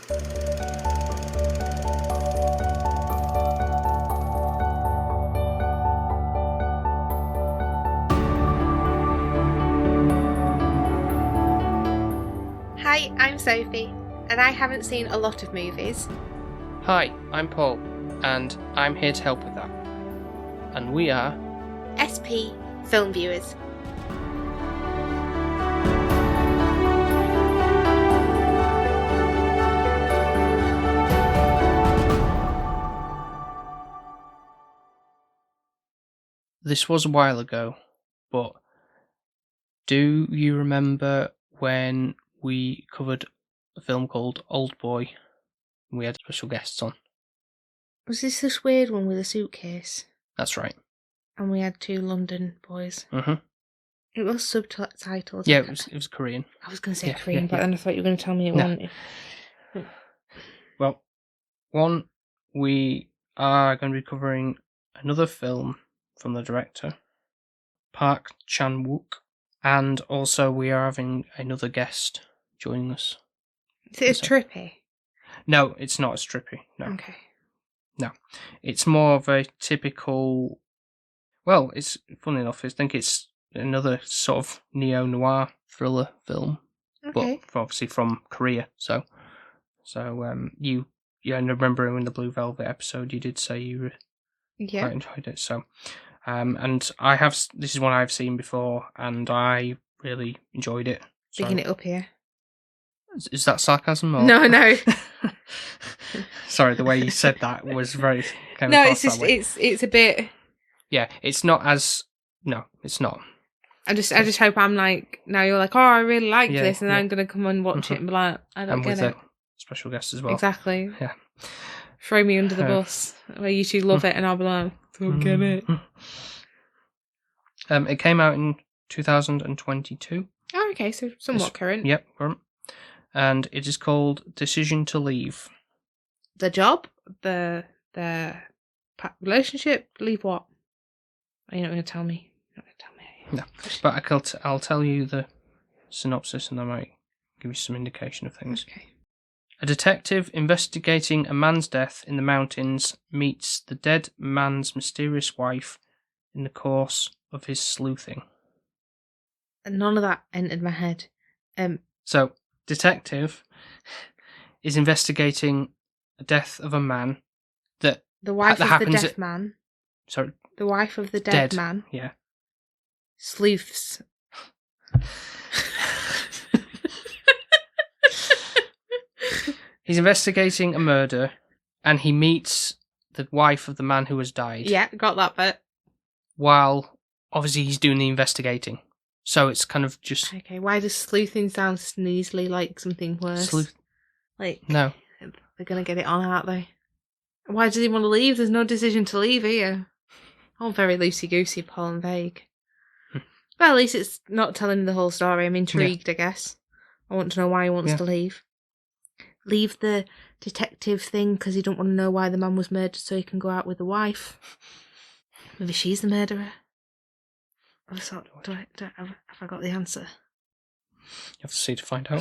Hi, I'm Sophie, and I haven't seen a lot of movies. Hi, I'm Paul, and I'm here to help with that. And we are SP Film Viewers. This was a while ago, but do you remember when we covered a film called OldBoy? We had special guests on. Was this weird one with a suitcase? That's right. And we had 2 London boys. Mm-hmm. It was subtitled. Yeah, it was Korean. I was going to say Korean, but then I thought you were going to tell me it wasn't. Well, we are going to be covering another film from the director, Park Chan-wook, and also we are having another guest joining us. Is it a trippy? No, it's not a strippy. No. Okay. No. It's more of a typical... Well, it's funny enough, I think it's another sort of neo-noir thriller film. Okay. But obviously from Korea, so I remember in the Blue Velvet episode you did say you quite enjoyed it. So, and this is one I've seen before, and I really enjoyed it. Bigging it up here. Is that sarcasm? Or? No. Sorry, the way you said that was very. No, it's just it's a bit. Yeah, it's not as. No, it's not. I just hope I'm like, now you're like, oh, I really like this, and I'm gonna come and watch it and be like, I don't get it. And with a special guest as well. Exactly. Yeah. Throw me under the bus where you two love it, and I'll be like, don't get it. It came out in 2022. Oh, okay, so somewhat current. Yep, current. And it is called Decision to Leave. The job, the relationship, leave what? You're not going to tell me. No, but I'll tell you the synopsis, and I might give you some indication of things. Okay. A detective investigating a man's death in the mountains meets the dead man's mysterious wife in the course of his sleuthing. And none of that entered my head. So, detective is investigating the death of a man that the wife of the dead man. Sorry. The wife of the dead man. Yeah. Sleuths. He's investigating a murder, and he meets the wife of the man who has died. Yeah, got that bit. While, obviously, he's doing the investigating. So it's kind of just... Okay, why does sleuthing sound sneezily like something worse? No. They're going to get it on, aren't they? Why does he want to leave? There's no decision to leave here. All very loosey-goosey, Paul, and vague. Well, at least it's not telling the whole story. I'm intrigued, I guess. I want to know why he wants to leave. Leave the detective thing because he don't want to know why the man was murdered so he can go out with the wife. Maybe she's the murderer. I thought, have I got the answer? You have to see to find out.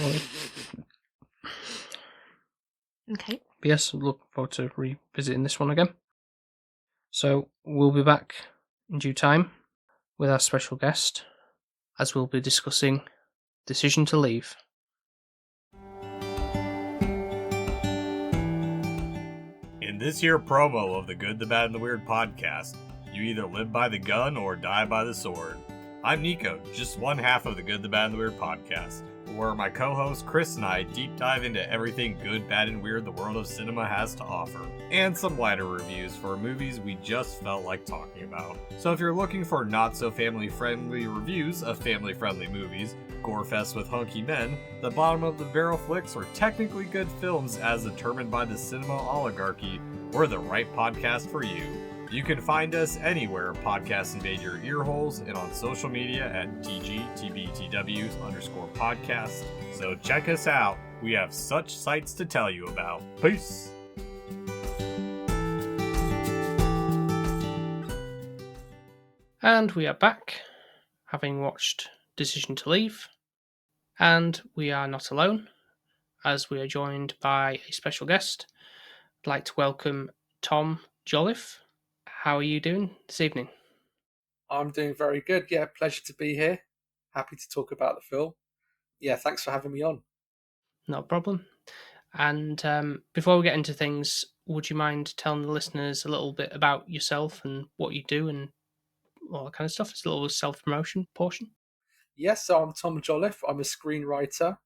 Okay. But yes, look forward to revisiting this one again. So we'll be back in due time with our special guest, as we'll be discussing Decision to Leave. In this here promo of the Good, the Bad, and the Weird podcast, you either live by the gun or die by the sword. I'm Nico, just one half of the Good, the Bad, and the Weird podcast, where my co-host Chris and I deep dive into everything good, bad, and weird the world of cinema has to offer, and some lighter reviews for movies we just felt like talking about. So if you're looking for not-so-family-friendly reviews of family-friendly movies, gore-fest with hunky men, the bottom-of-the-barrel flicks, or technically good films as determined by the cinema oligarchy, we're the right podcast for you. You can find us anywhere podcasts invade your ear holes and on social media at TGTBTW_podcast. So check us out. We have such sights to tell you about. Peace. And we are back, having watched Decision to Leave. And we are not alone, as we are joined by a special guest. I'd like to welcome Tom Jolliffe. How are you doing this evening? I'm doing very good. Yeah, pleasure to be here. Happy to talk about the film. Yeah, thanks for having me on. Not a problem. And before we get into things, would you mind telling the listeners a little bit about yourself and what you do and all that kind of stuff? It's a little self-promotion portion. Yes, so I'm Tom Jolliffe. I'm a screenwriter.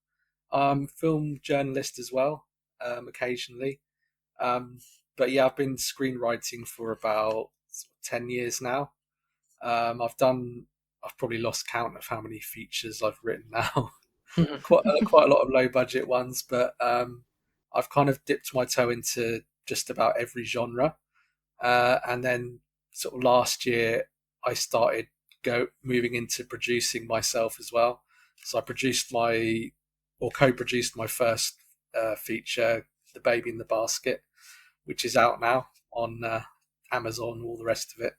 Film journalist as well, occasionally. But yeah, I've been screenwriting for about 10 years now. I've probably lost count of how many features I've written now. quite a lot of low budget ones, but I've kind of dipped my toe into just about every genre. And then sort of last year, I started moving into producing myself as well. So I co-produced my first feature, The Baby in the Basket, which is out now on Amazon, all the rest of it.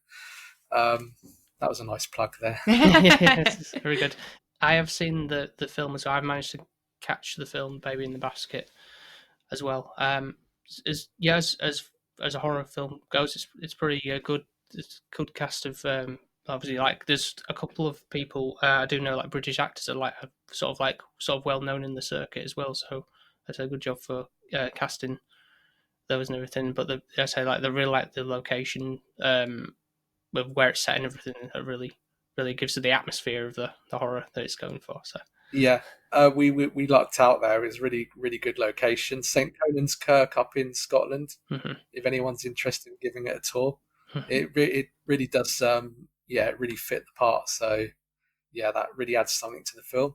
That was a nice plug there. Yes, very good. I have seen the film as well. I've managed to catch the film Baby in the Basket as well. As a horror film goes, it's pretty good. It's a good cast of obviously, like, there's a couple of people I do know, like British actors are like sort of well known in the circuit as well. So that's a good job for casting those and everything. But I say, like, they really like the location of where it's set and everything. That really gives it the atmosphere of the horror that it's going for. So yeah, we lucked out there. It's really good location. St Conan's Kirk up in Scotland. mm-hmm. If anyone's interested in giving it a tour, it really does. It really fit the part. So yeah, that really adds something to the film.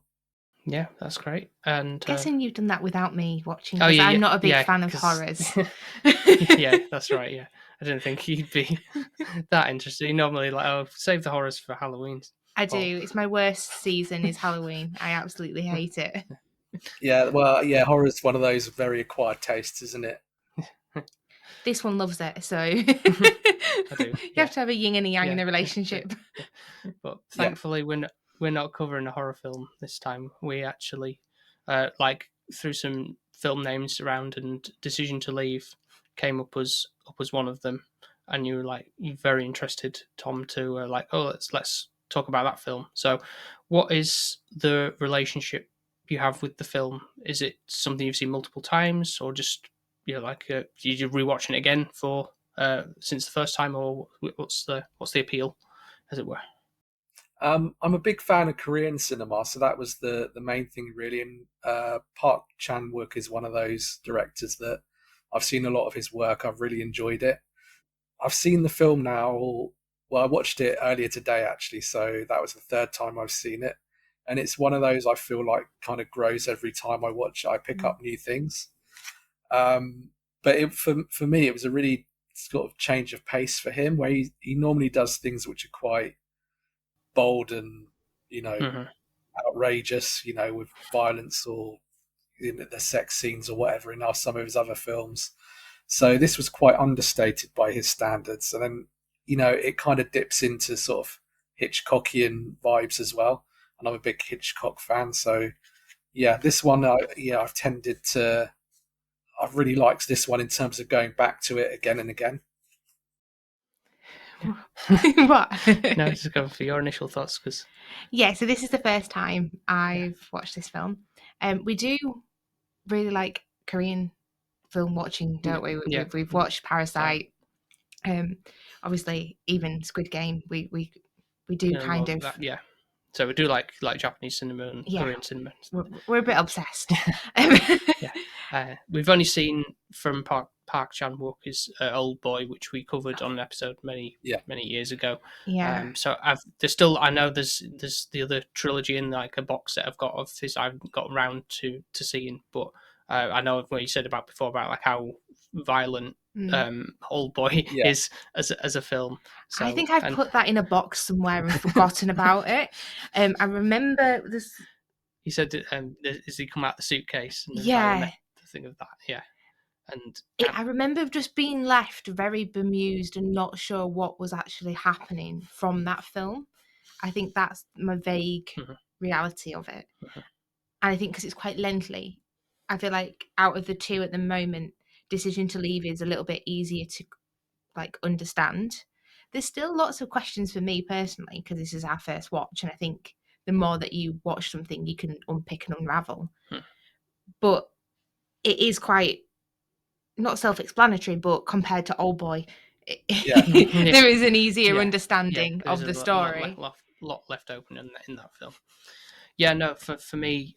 Yeah, that's great. And guessing you've done that without me watching, because I'm not a big fan of horrors. Yeah, that's right. Yeah, I didn't think you'd be that interested. You normally save the horrors for Halloween. I do. It's my worst season is Halloween. I absolutely hate it. Yeah, well, yeah, horror's one of those very acquired tastes, isn't it? This one loves it, so I do. You have to have a yin and a yang in a relationship. But thankfully, we're not covering a horror film this time. We actually, through some film names around, and Decision to Leave came up as one of them. And you were you're very interested, Tom, to let's talk about that film. So, what is the relationship you have with the film? Is it something you've seen multiple times, or just you're rewatching it again for since the first time, or what's the appeal, as it were? I'm a big fan of Korean cinema, so that was the main thing really. And Park Chan-wook is one of those directors that I've seen a lot of his work. I've really enjoyed it. I've seen the film now. Well, I watched it earlier today actually, so that was the third time I've seen it. And it's one of those I feel like kind of grows every time I watch it. I pick up new things. But for me, it was a really sort of change of pace for him, where he normally does things which are quite bold and outrageous, with violence or the sex scenes or whatever in some of his other films. So this was quite understated by his standards, and then it kind of dips into sort of Hitchcockian vibes as well. And I'm a big Hitchcock fan, so yeah, this one I've really liked this one in terms of going back to it again and again. What? No, just go for your initial thoughts, because so this is the first time I've watched this film. We do really like Korean film watching, don't we? We've watched Parasite. Obviously, even Squid Game. We do kind of that, yeah. So we do like Japanese cinema and Korean cinema. We're a bit obsessed. We've only seen from Park Chan-wook is OldBoy, which we covered on an episode many years ago. Yeah. So I know there's the other trilogy in like a box set I've got of his. I haven't got around to seeing, but I know what you said about before about like how violent OldBoy is as a film. So, I think I've put that in a box somewhere and forgotten about it. I remember this. He said, "Is he come out the suitcase?" And the thing of that, yeah. And I remember just being left very bemused and not sure what was actually happening from that film. I think that's my vague reality of it. And I think because it's quite lengthy, I feel like out of the two at the moment, Decision to Leave is a little bit easier to like understand. There's still lots of questions for me personally because this is our first watch, and I think the more that you watch something, you can unpick and unravel. But it is quite not self-explanatory, but compared to OldBoy, there is an easier understanding of the story. Lot left open in that film. Yeah, no, for me,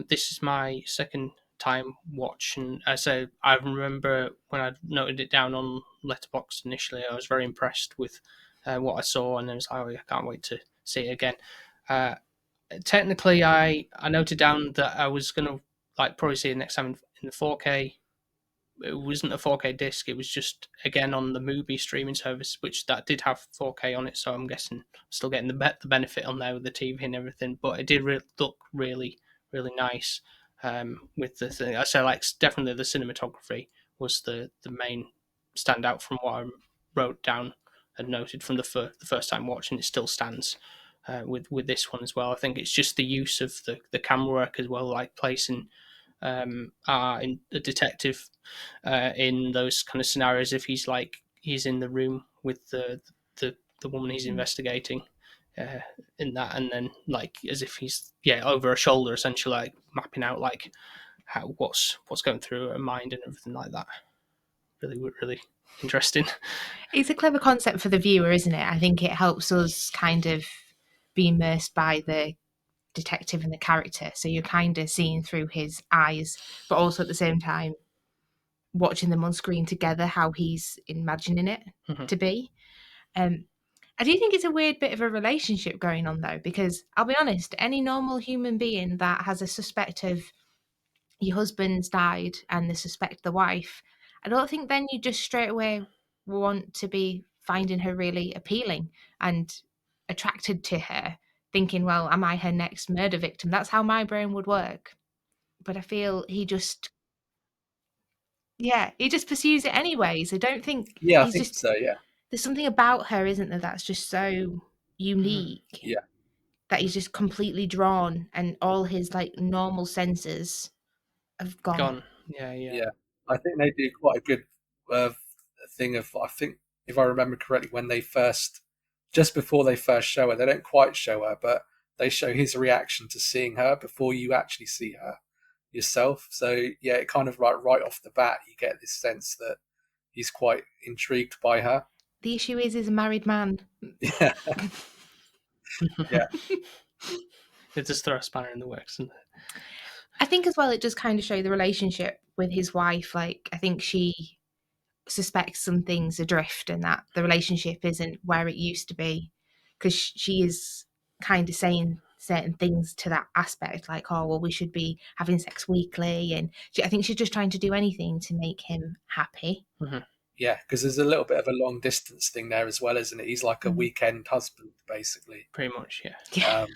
this is my second time watch, and so I remember when I noted it down on Letterboxd initially, I was very impressed with what I saw, and I was like, oh, I can't wait to see it again. Technically, I noted down that I was gonna like probably see it next time in the 4K. It wasn't a 4K disc. It was just again on the movie streaming service, which that did have 4K on it. So I'm guessing I'm still getting the benefit on there with the TV and everything. But it did look really, really nice with the thing. I say like definitely the cinematography was the main standout from what I wrote down and noted from the first time watching. It still stands with this one as well. I think it's just the use of the camera work as well, like placing in the detective in those kind of scenarios if he's in the room with the woman he's investigating in that, and then like as if he's over her shoulder essentially, like mapping out like what's going through her mind and everything like that. Really interesting. It's a clever concept for the viewer, isn't it? I think it helps us kind of be immersed by the detective and the character, so you're kind of seeing through his eyes, but also at the same time watching them on screen together, how he's imagining it to be. I do think it's a weird bit of a relationship going on though, because I'll be honest, any normal human being that has a suspect of your husband's died and they suspect the wife, I don't think then you just straight away want to be finding her really appealing and attracted to her, thinking, well, am I her next murder victim? That's how my brain would work. But I feel he just pursues it anyways. I don't think I think so, yeah. There's something about her, isn't there, that's just so unique. Yeah. That he's just completely drawn and all his like normal senses have gone. Yeah. I think they do quite a good thing of, I think if I remember correctly, when they just before they first show her, they don't quite show her, but they show his reaction to seeing her before you actually see her yourself. So yeah, it kind of like right off the bat, you get this sense that he's quite intrigued by her. The issue is he's a married man. Yeah. Yeah. It just throw a spanner in the works, isn't it? I think as well it does kind of show the relationship with his wife. Like, I think she suspects some things adrift and that the relationship isn't where it used to be, because she is kind of saying certain things to that aspect, like, oh, well, we should be having sex weekly. And I think she's just trying to do anything to make him happy. Yeah, because there's a little bit of a long distance thing there as well, isn't it? He's like a weekend husband, basically. Pretty much, yeah. Yeah.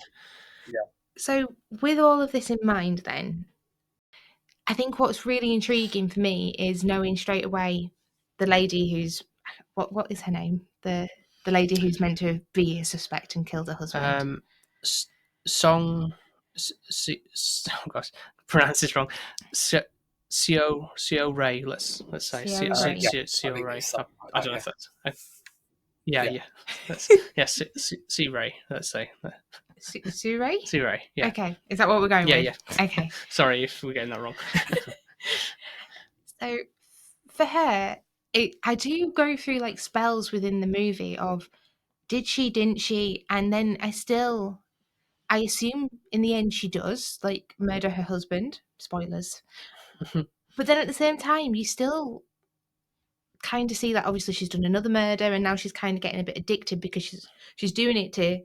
So with all of this in mind then, I think what's really intriguing for me is knowing straight away the lady who's, what is her name? The lady who's meant to be a suspect and killed her husband. Oh gosh, pronounce this wrong. Seo Ray, let's say Seo Ray. I don't know if that's C Ray. Let's say Sue Ray. Sue Ray. Yeah. Okay, is that what we're going with? Yeah. Okay. Sorry if we're getting that wrong. So for her, I do go through like spells within the movie of did she, didn't she, and then I assume in the end she does, like, murder her husband. Spoilers. But then at the same time, you still kind of see that obviously she's done another murder and now she's kind of getting a bit addicted because she's doing it to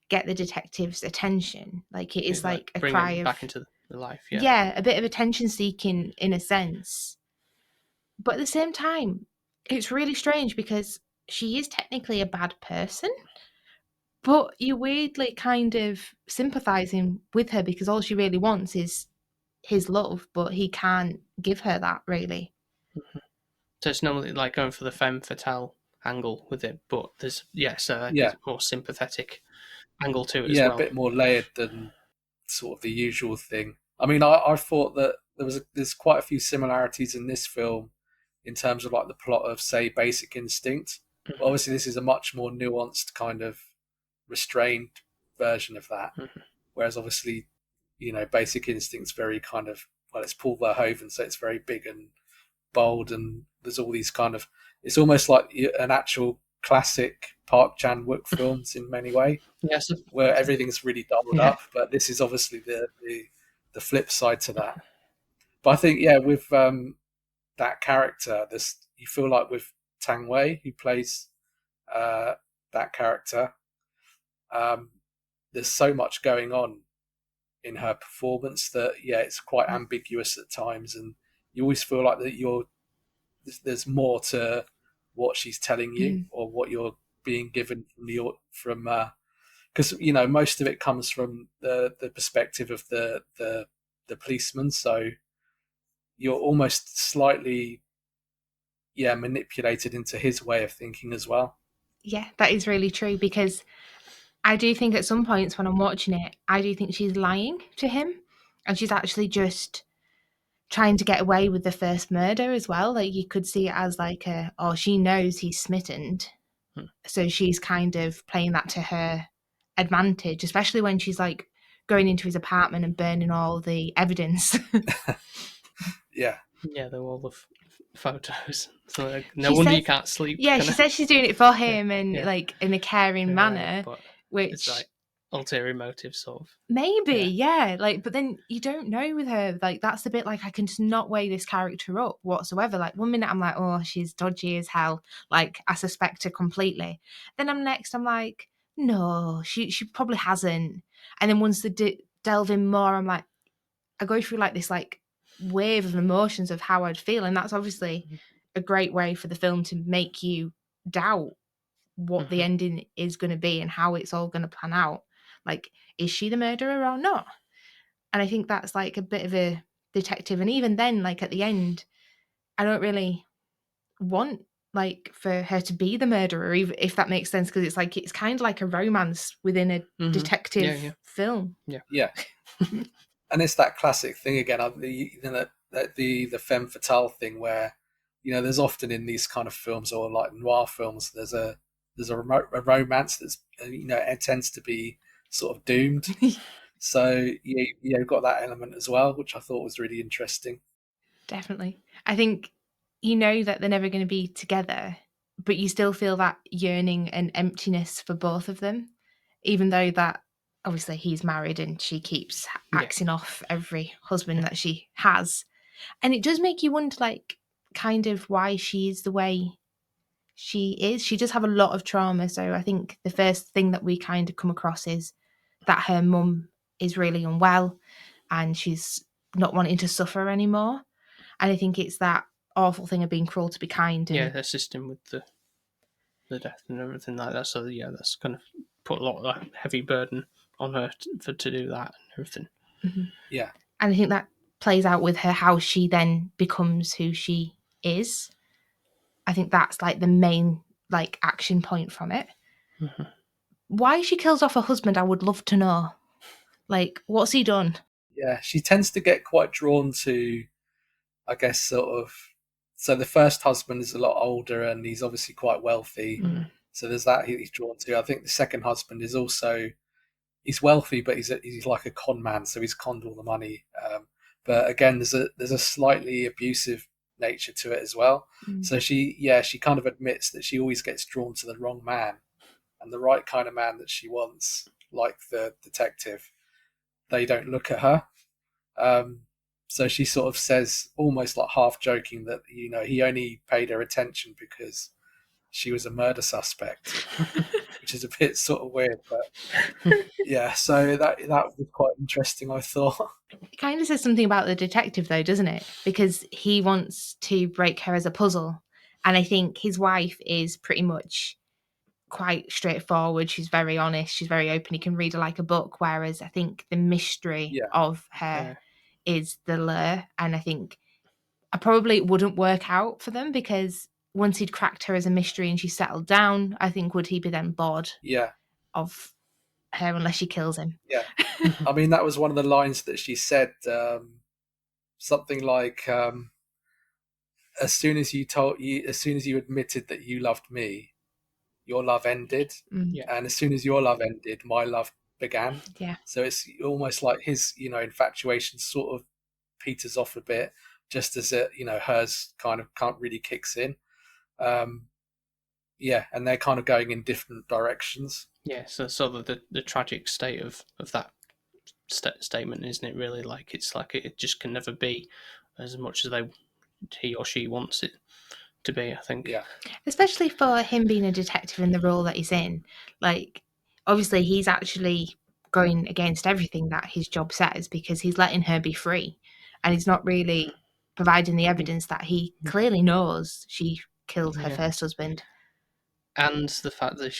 get the detective's attention. Like, it is like a cry of back into the life. Yeah, a bit of attention seeking in a sense. But at the same time, it's really strange because she is technically a bad person, but you're weirdly kind of sympathizing with her because all she really wants is his love, but he can't give her that, really. So it's normally like going for the femme fatale angle with it, but there's a more sympathetic angle to it as well. Yeah, a bit more layered than sort of the usual thing. I mean, I thought that there's quite a few similarities in this film in terms of like the plot of, say, Basic Instinct. But obviously, this is a much more nuanced kind of restrained version of that. Whereas obviously, Basic Instinct's very kind of, well, it's Paul Verhoeven, so it's very big and bold, and there's all these kind of, it's almost like an actual classic Park Chan-wook films in many ways. Yes, where everything's really doubled up. But this is obviously the flip side to that. But I think, with that character, you feel like with Tang Wei, who plays that character, there's so much going on in her performance that it's quite ambiguous at times, and you always feel like that there's more to what she's telling you or what you're being given from because most of it comes from the perspective of the policeman, so you're almost slightly manipulated into his way of thinking as well. Yeah, that is really true, because I do think at some points when I'm watching it, I do think she's lying to him, and she's actually just trying to get away with the first murder as well. Like, you could see it as like she knows he's smitten, so she's kind of playing that to her advantage, especially when she's like going into his apartment and burning all the evidence. Yeah, they're all the photos. So like, no wonder you can't sleep. Yeah, she says she's doing it for him and like in a caring manner, but which it's like ulterior motive sort of. Maybe, like, but then you don't know with her. Like, that's the bit, like, I can just not weigh this character up whatsoever. Like, one minute I'm like, oh, she's dodgy as hell. Like, I suspect her completely. Then I'm like, no, she probably hasn't. And then once they delve in more, I'm like, I go through like this like wave of emotions of how I'd feel, and that's obviously a great way for the film to make you doubt what the ending is going to be and how it's all going to pan out. Like, is she the murderer or not? And I think that's like a bit of a detective. And even then, like at the end, I don't really want like for her to be the murderer, even if that makes sense, because it's kind of like a romance within a detective film. Yeah. And it's that classic thing again, the femme fatale thing, where there's often in these kind of films or like noir films, there's a romance that's it tends to be sort of doomed. So you've got that element as well, which I thought was really interesting. Definitely. I think that they're never going to be together, but you still feel that yearning and emptiness for both of them, even though that obviously he's married and she keeps axing off every husband that she has. And it does make you wonder, like, kind of why she is the way she is. She does have a lot of trauma. So I think the first thing that we kind of come across is that her mum is really unwell and she's not wanting to suffer anymore. And I think it's that awful thing of being cruel to be kind. And assisting with the death and everything like that. So that's kind of put a lot of heavy burden on her to do that and everything. Yeah. And I think that plays out with her, how she then becomes who she is. I think that's like the main like action point from it. Why she kills off her husband, I would love to know. Like, what's he done? Yeah, she tends to get quite drawn to, I guess, sort of. So the first husband is a lot older and he's obviously quite wealthy. So there's that he's drawn to. I think the second husband is also, he's wealthy, but he's like a con man, so he's conned all the money. But again, there's a slightly abusive nature to it as well. So she kind of admits that she always gets drawn to the wrong man, and the right kind of man that she wants, like the detective, they don't look at her. So she sort of says, almost like half joking, that he only paid her attention because she was a murder suspect, which is a bit sort of weird, but yeah. So that was quite interesting, I thought. It kind of says something about the detective, though, doesn't it? Because he wants to break her as a puzzle, and I think his wife is pretty much quite straightforward. She's very honest. She's very open. He can read her like a book. Whereas I think the mystery of her is the lure, and I think probably it wouldn't work out for them, because once he'd cracked her as a mystery and she settled down, I think would he be then bored of her unless she kills him? Yeah. I mean, that was one of the lines that she said something like, as soon as you admitted that you loved me, your love ended, Yeah. and as soon as your love ended, my love began. Yeah. So it's almost like his, infatuation sort of peters off a bit, just as it, hers kind of can't really kicks in. Yeah, and they're kind of going in different directions. Yeah, so sort of the tragic state of that statement, isn't it? Really, like it's like it just can never be as much as he or she wants it to be. I think. Yeah, Especially for him being a detective in the role that he's in. Like, obviously, he's actually going against everything that his job says because he's letting her be free, and he's not really providing the evidence that he clearly knows she killed her Yeah. first husband. And the fact that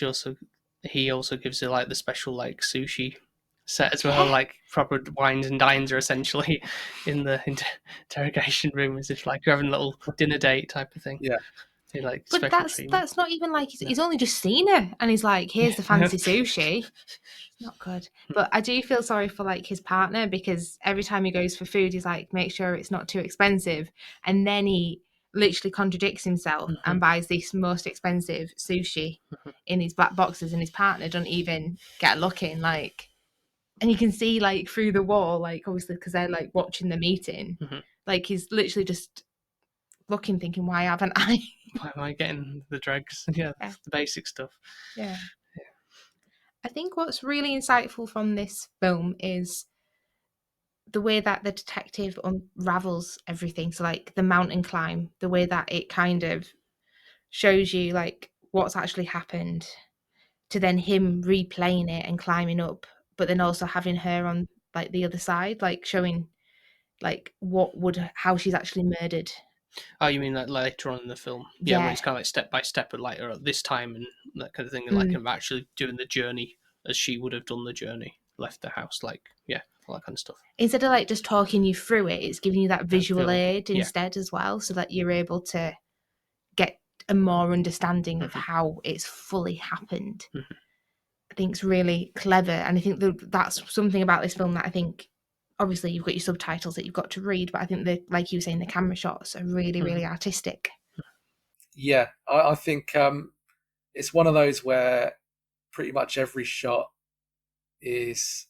he also gives her like the special like sushi set as well, like proper wines and dines are essentially in the interrogation room, as if like you're having a little dinner date type of thing. Yeah. He, like But special treatment. that's not even like he's only just seen her, and he's like, "Here's the fancy sushi." Not good. But I do feel sorry for like his partner, because every time he goes for food, he's like, "Make sure it's not too expensive," and then he literally contradicts himself and buys this most expensive sushi in his black boxes, and his partner don't even get a look in, like, and you can see like through the wall, like obviously because they're like watching the meeting, like he's literally just looking, thinking, "Why haven't I?" Why am I getting the dregs? Yeah, Yeah. the basic stuff. Yeah. I think what's really insightful from this film is the way that the detective unravels everything. So, like the mountain climb, the way that it kind of shows you like what's actually happened, to then him replaying it and climbing up, but then also having her on like the other side, like showing like how she's actually murdered. Oh, you mean like later on in the film? Yeah, when it's kind of like step by step, but like at this time and that kind of thing, and like him actually doing the journey as she would have done the journey, left the house, like all that kind of stuff. Instead of like just talking you through it, it's giving you that visual aid yeah. instead as well, so that you're able to get a more understanding of how it's fully happened. I think it's really clever, and I think that's something about this film that I think, obviously you've got your subtitles that you've got to read, but I think that, like you were saying, the camera shots are really, really artistic. Yeah, I think it's one of those where pretty much every shot is,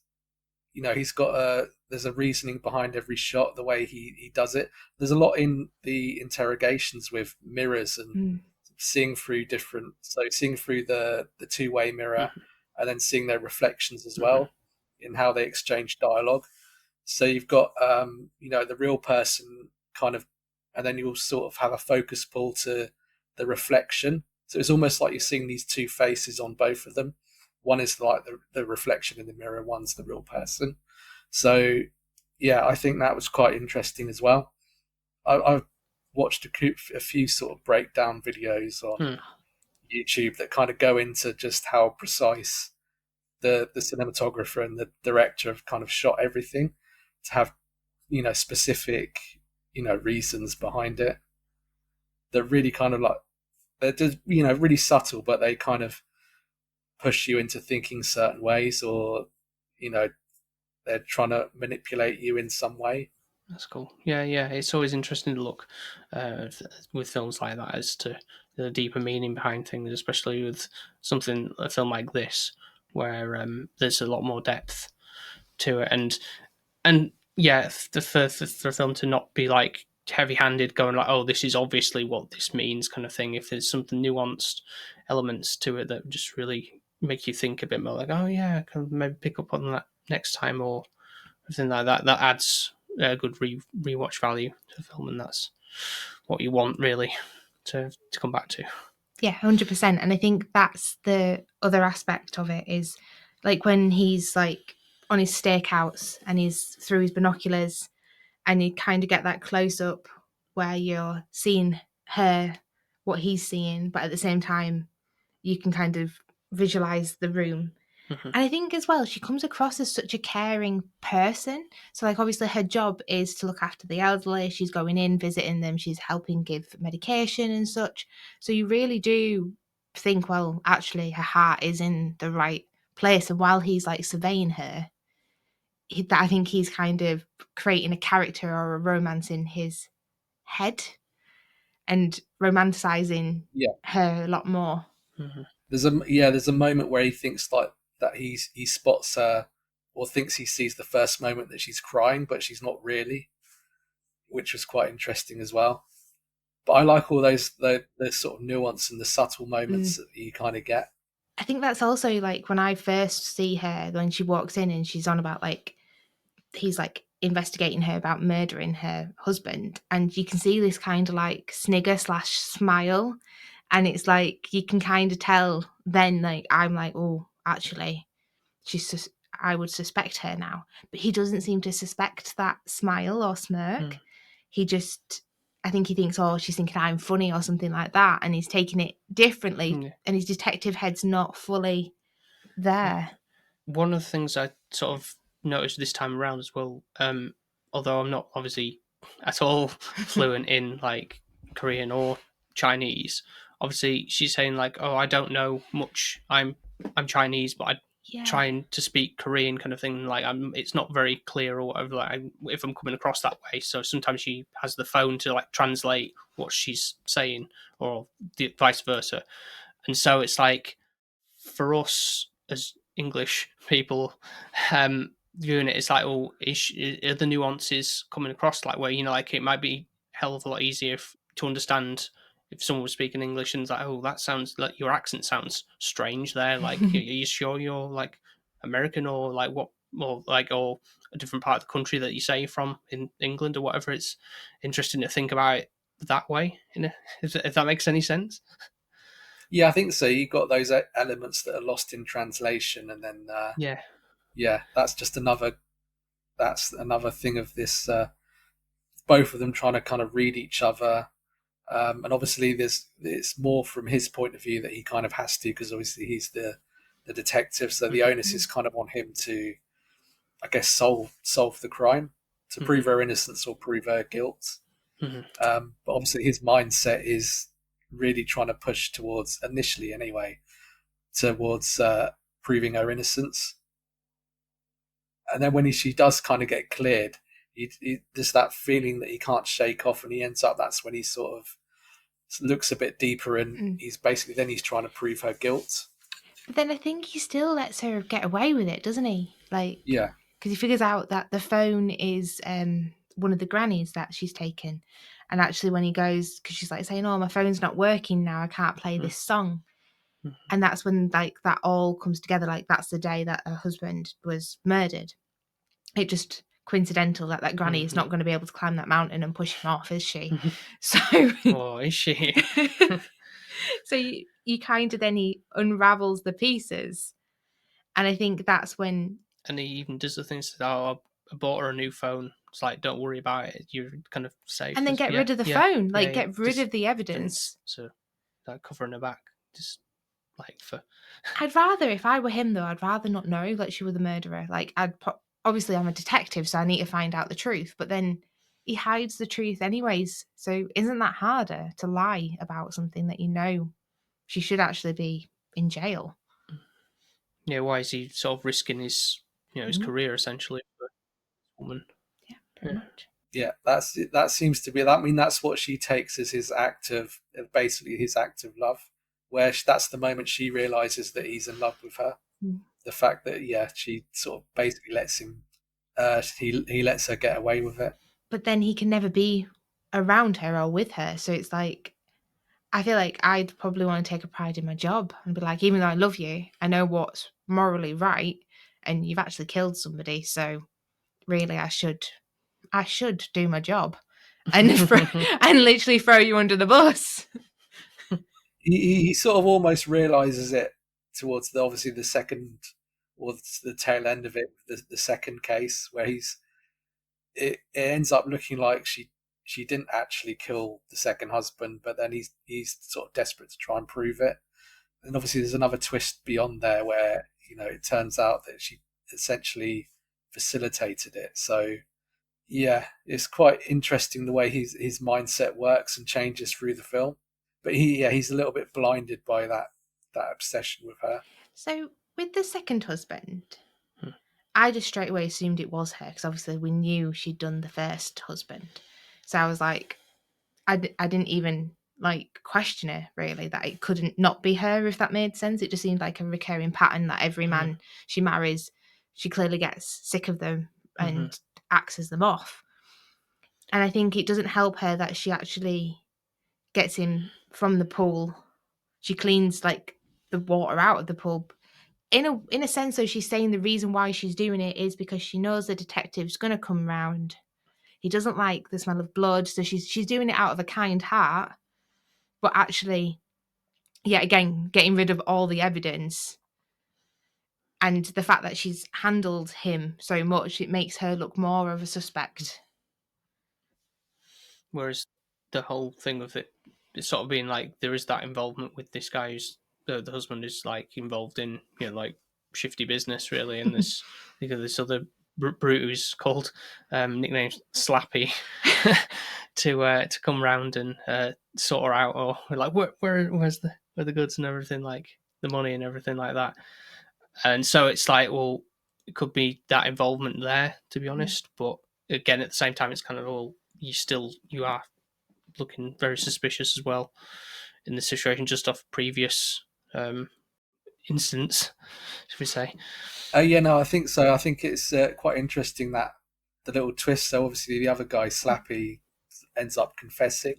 there's a reasoning behind every shot, the way he does it. There's a lot in the interrogations with mirrors and seeing through the two-way mirror, and then seeing their reflections as well in how they exchange dialogue. So you've got the real person kind of, and then you'll sort of have a focus pull to the reflection. So it's almost like you're seeing these two faces on both of them. One is like the reflection in the mirror, one's the real person. So yeah, I think that was quite interesting as well. I've watched a few sort of breakdown videos on YouTube that kind of go into just how precise the cinematographer and the director have kind of shot everything to have specific reasons behind it. They're really kind of like, they're just really subtle, but they kind of push you into thinking certain ways, or they're trying to manipulate you in some way. That's cool. Yeah. It's always interesting to look with films like that as to the deeper meaning behind things, especially with a film like this, where there's a lot more depth to it, and yeah, for a film to not be like heavy-handed, going like, oh, this is obviously what this means, kind of thing. If there's something nuanced elements to it that just really make you think a bit more, like, oh yeah, I can maybe pick up on that next time, or something like that. That adds a good rewatch value to the film, and that's what you want really to come back to. Yeah, 100%. And I think that's the other aspect of it, is like when he's like on his stakeouts and he's through his binoculars, and you kind of get that close up where you're seeing her, what he's seeing, but at the same time you can kind of visualize the room. And I think as well, she comes across as such a caring person. So like obviously her job is to look after the elderly. She's going in, visiting them. She's helping give medication and such. So you really do think, well, actually her heart is in the right place. And while he's like surveying her, that I think he's kind of creating a character or a romance in his head and romanticizing her a lot more. Mm-hmm. There's a moment where he thinks like that he spots her or thinks he sees the first moment that she's crying, but she's not really, which was quite interesting as well. But I like all those the sort of nuance and the subtle moments that you kind of get. I think that's also like when I first see her, when she walks in and she's on about like, he's like investigating her about murdering her husband, and you can see this kind of like snigger / smile, and it's like you can kind of tell then, like I'm like, oh, actually I would suspect her now, but he doesn't seem to suspect that smile or smirk. He just, I think he thinks, oh, she's thinking I'm funny or something like that, and he's taking it differently, and his detective head's not fully there. One of the things I sort of noticed this time around as well, although I'm not obviously at all fluent in like Korean or Chinese, obviously she's saying like, oh, I don't know much. I'm Chinese, but I'm trying to speak Korean kind of thing. Like it's not very clear or whatever. Like if I'm coming across that way, so sometimes she has the phone to like translate what she's saying, or the vice versa. And so it's like for us as English people, viewing it, it's like, oh, are the nuances coming across like where, you know, like it might be a hell of a lot easier to understand if someone was speaking English and it's like, oh, that sounds like your accent sounds strange there. Like, are you sure you're like American or like what, or like, or a different part of the country that you say from in England or whatever? It's interesting to think about it that way, you know, if that makes any sense. Yeah, I think so. You've got those elements that are lost in translation, and then that's just another thing of this. Both of them trying to kind of read each other, and obviously it's more from his point of view that he kind of has to, because obviously he's the detective, so the onus is kind of on him to, I guess, solve the crime, to prove her innocence or prove her guilt. But obviously his mindset is really trying to push towards, initially anyway, towards proving her innocence. And then when she does kind of get cleared, there's that feeling that he can't shake off, and he ends up, that's when he sort of looks a bit deeper, and he's trying to prove her guilt. But then I think he still lets her get away with it, doesn't he? Like, yeah, because he figures out that the phone is one of the grannies that she's taken. And actually when he goes, because she's like saying, oh, my phone's not working now, I can't play this song. And that's when like that all comes together. Like that's the day that her husband was murdered. It just coincidental that granny is not going to be able to climb that mountain and push him off, is she? So oh, is she? So you kind of, then he unravels the pieces, and I think that's when. And he even does the things that, oh, I bought her a new phone. It's like, don't worry about it. You're kind of safe. And then get rid of the phone, like get rid of the evidence. So, like covering her back, just like for. I'd rather, if I were him though, I'd rather not know that she was the murderer. Like obviously I'm a detective, so I need to find out the truth. But then he hides the truth anyways. So isn't that harder to lie about something that you know she should actually be in jail? Yeah, why is he sort of risking his, his career essentially for a woman? Yeah, pretty much. Yeah, that seems to be that. I mean, that's what she takes as his act of, basically his act of love, where that's the moment she realizes that he's in love with her. The fact that she sort of basically lets him, he lets her get away with it. But then he can never be around her or with her, so it's like, I feel like I'd probably want to take a pride in my job and be like, even though I love you, I know what's morally right, and you've actually killed somebody, so really I should do my job and and literally throw you under the bus. He sort of almost realizes it towards obviously the second, or the tail end of it, the second case, where it ends up looking like she didn't actually kill the second husband, but then he's sort of desperate to try and prove it. And obviously there's another twist beyond there where, it turns out that she essentially facilitated it. So yeah, it's quite interesting the way his mindset works and changes through the film. But he's a little bit blinded by that obsession with her. So with the second husband, I just straight away assumed it was her because obviously we knew she'd done the first husband. So I was like, I didn't even like question her really that it couldn't not be her, if that made sense. It just seemed like a recurring pattern that every man she marries, she clearly gets sick of them and axes them off. And I think it doesn't help her that she actually gets him from the pool. She cleans like the water out of the pool. In a sense, though, she's saying the reason why she's doing it is because she knows the detective's going to come round. He doesn't like the smell of blood, so she's doing it out of a kind heart. But actually, yeah, again, getting rid of all the evidence and the fact that she's handled him so much, it makes her look more of a suspect. Whereas the whole thing of it, it's sort of being like there is that involvement with this guy who's the husband is like involved in like shifty business really, and this this other brute who's called nicknamed Slappy to come round and sort her out, or like where's the goods and everything, like the money and everything like that. And so it's like, well, it could be that involvement there, to be honest. But again, at the same time, it's kind of all you are looking very suspicious as well in this situation, just off previous incidents, should we say? Yeah, no, I think so. I think it's quite interesting that the little twist. So obviously, the other guy, Slappy, ends up confessing.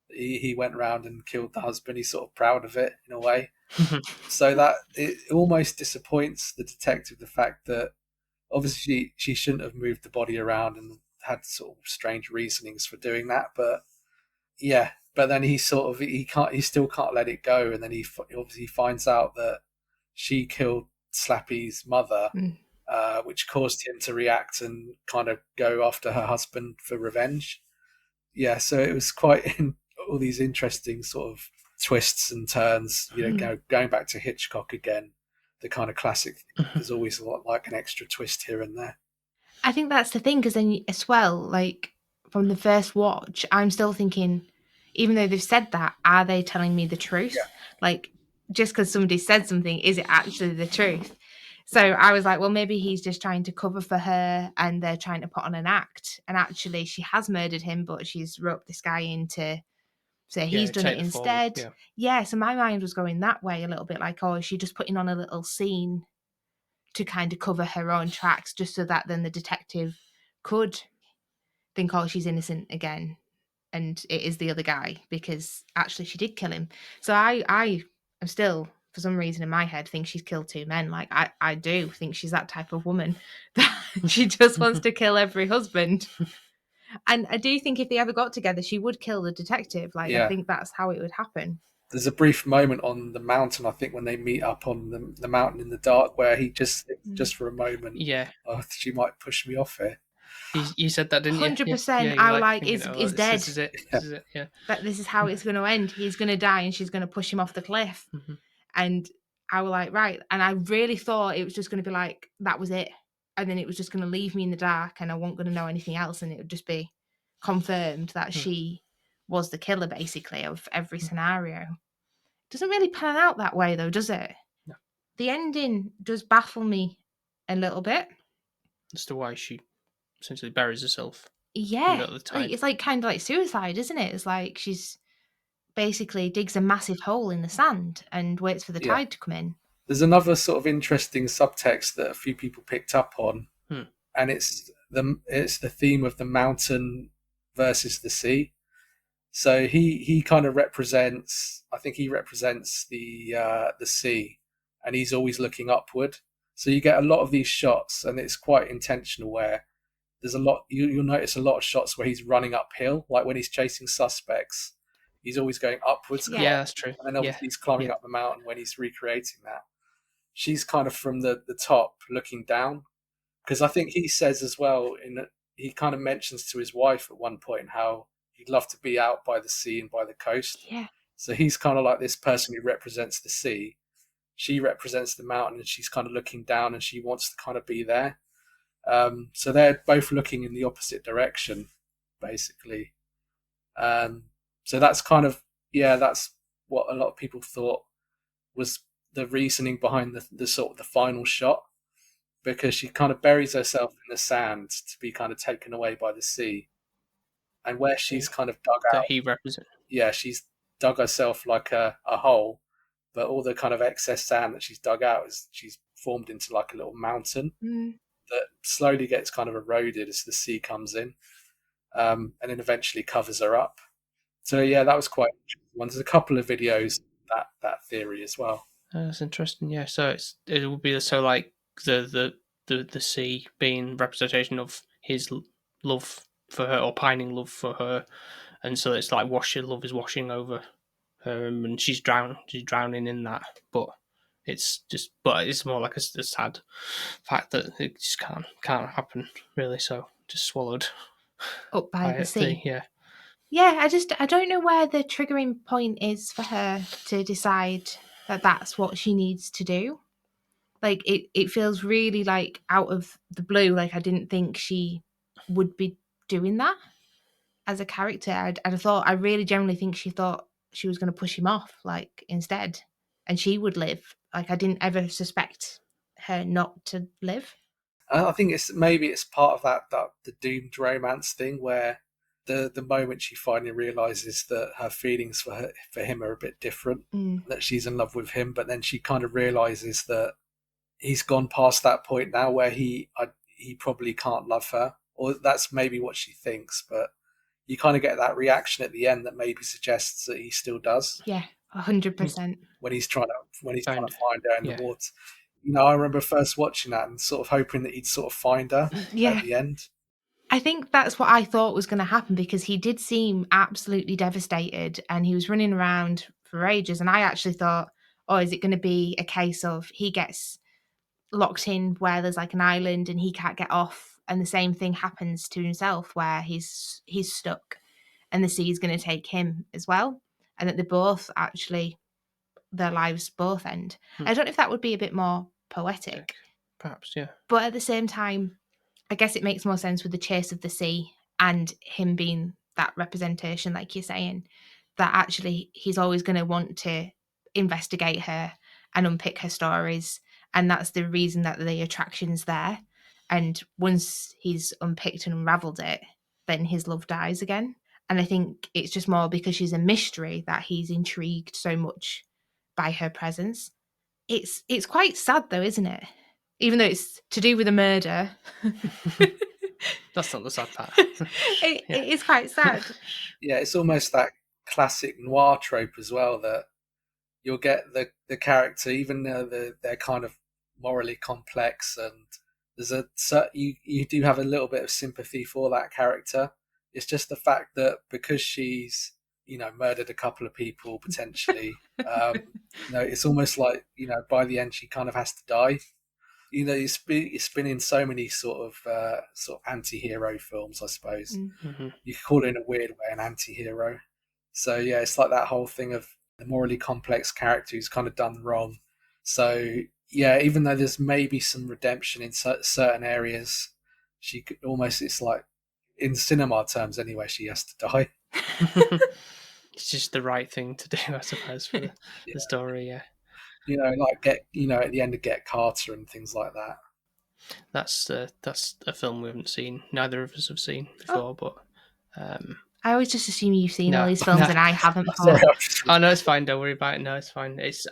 He went around and killed the husband. He's sort of proud of it in a way. So that it almost disappoints the detective, the fact that obviously she shouldn't have moved the body around and had sort of strange reasonings for doing that. But yeah, but then he still can't let it go, and then he obviously finds out that she killed Slappy's mother, which caused him to react and kind of go after her husband for revenge. Yeah, so it was quite all these interesting sort of twists and turns. Going back to Hitchcock again, the kind of classic. There's always a lot like an extra twist here and there. I think that's the thing, because then as well, like from the first watch, I'm still thinking, even though they've said that, are they telling me the truth? Yeah. Like, just because somebody said something, is it actually the truth? So I was like, well, maybe he's just trying to cover for her and they're trying to put on an act. And actually, she has murdered him, but she's roped this guy in to say he's done it instead. Yeah, so my mind was going that way a little bit, like, oh, is she just putting on a little scene to kind of cover her own tracks, just so that then the detective could think, oh, she's innocent again, and it is the other guy, because actually she did kill him. So I am still, for some reason in my head, think she's killed two men. Like I do think she's that type of woman that she just wants to kill every husband. And I do think if they ever got together, she would kill the detective. Like, I think that's how it would happen. There's a brief moment on the mountain, I think, when they meet up on the mountain in the dark, where he just for a moment, oh, she might push me off here. You said that, didn't you? 100%. I was like, is dead. This is it. This is it. Yeah. But this is how it's going to end. He's going to die, and she's going to push him off the cliff. And I was like, right. And I really thought it was just going to be like, that was it. And then it was just going to leave me in the dark, and I wasn't going to know anything else. And it would just be confirmed that she was the killer, basically, of every scenario. Doesn't really pan out that way, though, does it? No. The ending does baffle me a little bit. As to why she essentially buries herself. Yeah. It's like kind of like suicide, isn't it? It's like she's basically digs a massive hole in the sand and waits for the tide to come in. There's another sort of interesting subtext that a few people picked up on, and it's the theme of the mountain versus the sea. So he kind of represents, I think he represents the sea, and he's always looking upward. So you get a lot of these shots, and it's quite intentional, where there's a lot, you'll notice a lot of shots where he's running uphill, like when he's chasing suspects, he's always going upwards. Yeah, that's true. And then obviously he's climbing up the mountain when he's recreating that. She's kind of from the top looking down, because I think he says as well, he kind of mentions to his wife at one point how he'd love to be out by the sea and by the coast. Yeah. So he's kind of like this person who represents the sea. She represents the mountain, and she's kind of looking down, and she wants to kind of be there. So they're both looking in the opposite direction, basically. So that's kind of, that's what a lot of people thought was the reasoning behind the sort of the final shot. because she kind of buries herself in the sand to be kind of taken away by the sea. And where she's kind of dug That out, he represents. yeah, she's dug herself like a hole, but all the kind of excess sand that she's dug out is she's formed into like a little mountain that slowly gets kind of eroded as the sea comes in, and then eventually covers her up. So yeah, that was quite interesting. There's a couple of videos that theory as well. That's interesting. Yeah, so it would be so like the sea being representation of his love for her or pining love for her, and so it's like love is washing over her, and she's drowning in that. But it's more like a sad fact that it just can't happen really. So just swallowed Up by the sea. Yeah. Yeah, I don't know where the triggering point is for her to decide that that's what she needs to do. Like it feels really like out of the blue. Like I didn't think she would be doing that as a character. I really genuinely think she thought she was going to push him off, like instead, and she would live. Like I didn't ever suspect her not to live. I think it's part of that the doomed romance thing where the moment she finally realizes that her feelings for him are a bit different, that she's in love with him, but then she kind of realizes that he's gone past that point now where he probably can't love her, or that's maybe what she thinks, but you kind of get that reaction at the end that maybe suggests that he still does. Yeah, 100%. When he's trying to find her in the water. I remember first watching that and sort of hoping that he'd sort of find her at the end. I think that's what I thought was going to happen because he did seem absolutely devastated and he was running around for ages. And I actually thought, oh, is it going to be a case of he gets locked in where there's like an island and he can't get off, and the same thing happens to himself where he's stuck and the sea is going to take him as well, and that they both actually, their lives both end. I don't know if that would be a bit more poetic. Perhaps, yeah. But at the same time, I guess it makes more sense with the chase of the sea and him being that representation, like you're saying, that actually he's always going to want to investigate her and unpick her stories. And that's the reason that the attraction's there. And once he's unpicked and unraveled it, then his love dies again. And I think it's just more because she's a mystery that he's intrigued so much by her presence. It's quite sad though, isn't it? Even though it's to do with a murder. That's not the sad part. It is quite sad. Yeah, it's almost that classic noir trope as well, that you'll get the character, even though they're kind of morally complex, and there's you do have a little bit of sympathy for that character. It's just the fact that because she's murdered a couple of people potentially, it's almost like by the end she kind of has to die. It's been in so many sort of anti-hero films, I suppose. Mm-hmm. You could call it in a weird way an anti-hero. So yeah, it's like that whole thing of the morally complex character who's kind of done wrong. So yeah, even though there's maybe some redemption in certain areas, she could almost, it's like in cinema terms anyway, she has to die. It's just the right thing to do, I suppose, for the story. Yeah. Like at the end of Get Carter and things like that. That's a film we haven't seen. Neither of us have seen before, but I always just assume you've seen all these films and I haven't. Oh no, it's fine. Don't worry about it. No, it's fine. It's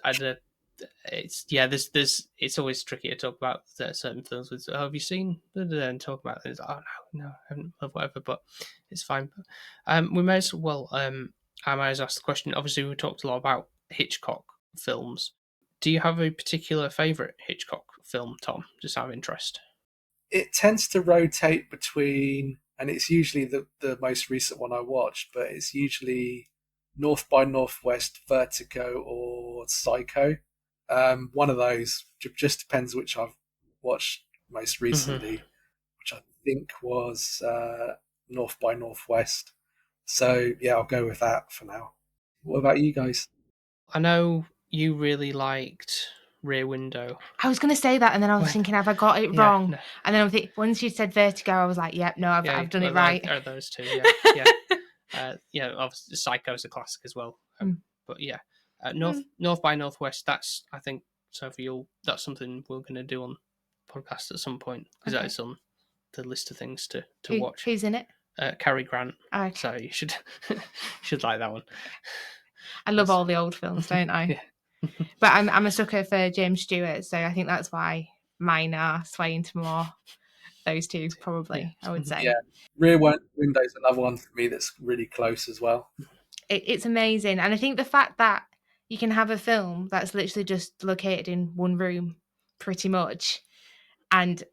always tricky to talk about certain films with. Oh, have you seen? And talk about it. Oh no, I haven't. Whatever, but it's fine. We may as well. I might as well ask the question. Obviously, we talked a lot about Hitchcock films. Do you have a particular favourite Hitchcock film, Tom? Just out of interest. It tends to rotate between, and it's usually the most recent one I watched, but it's usually North by Northwest, Vertigo, or Psycho. One of those. Just depends which I've watched most recently, which I think was North by Northwest. So yeah, I'll go with that for now. What about you guys? I know you really liked Rear Window. I was going to say that, and then I was thinking, have I got it wrong? No. And then I think once you said Vertigo, I was like, yep, no, I've done it right. Are those two? Yeah, obviously Psycho's a classic as well. But yeah, North by Northwest. That's, I think, so for you, that's something we're going to do on podcast at some point because Okay. that is on the list of things to watch. Who's in it? Cary Grant. Oh, okay. So you should like that one. I love all the old films, don't I? Yeah. But I'm a sucker for James Stewart, so I think that's why mine are swaying to more those two, probably, I would say. Yeah. Rear Window's another one for me that's really close as well. It's amazing. And I think the fact that you can have a film that's literally just located in one room, pretty much, and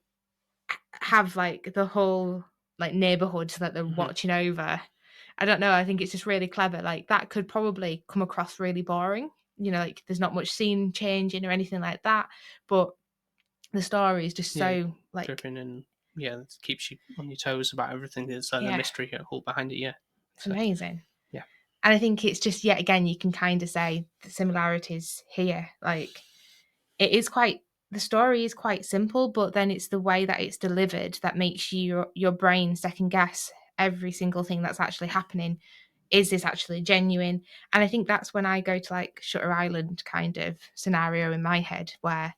have like the whole like neighborhood that they're watching over. I don't know. I think it's just really clever. Like that could probably come across really boring. You know, like there's not much scene changing or anything like that. But the story is just so like dripping and it keeps you on your toes about everything. There's a mystery all behind it. Yeah, it's amazing. Yeah, and I think it's just yet again you can kind of say the similarities here. Like it is quite. The story is quite simple, but then it's the way that it's delivered that makes your brain second guess every single thing that's actually happening. Is this actually genuine? And I think that's when I go to like Shutter Island kind of scenario in my head where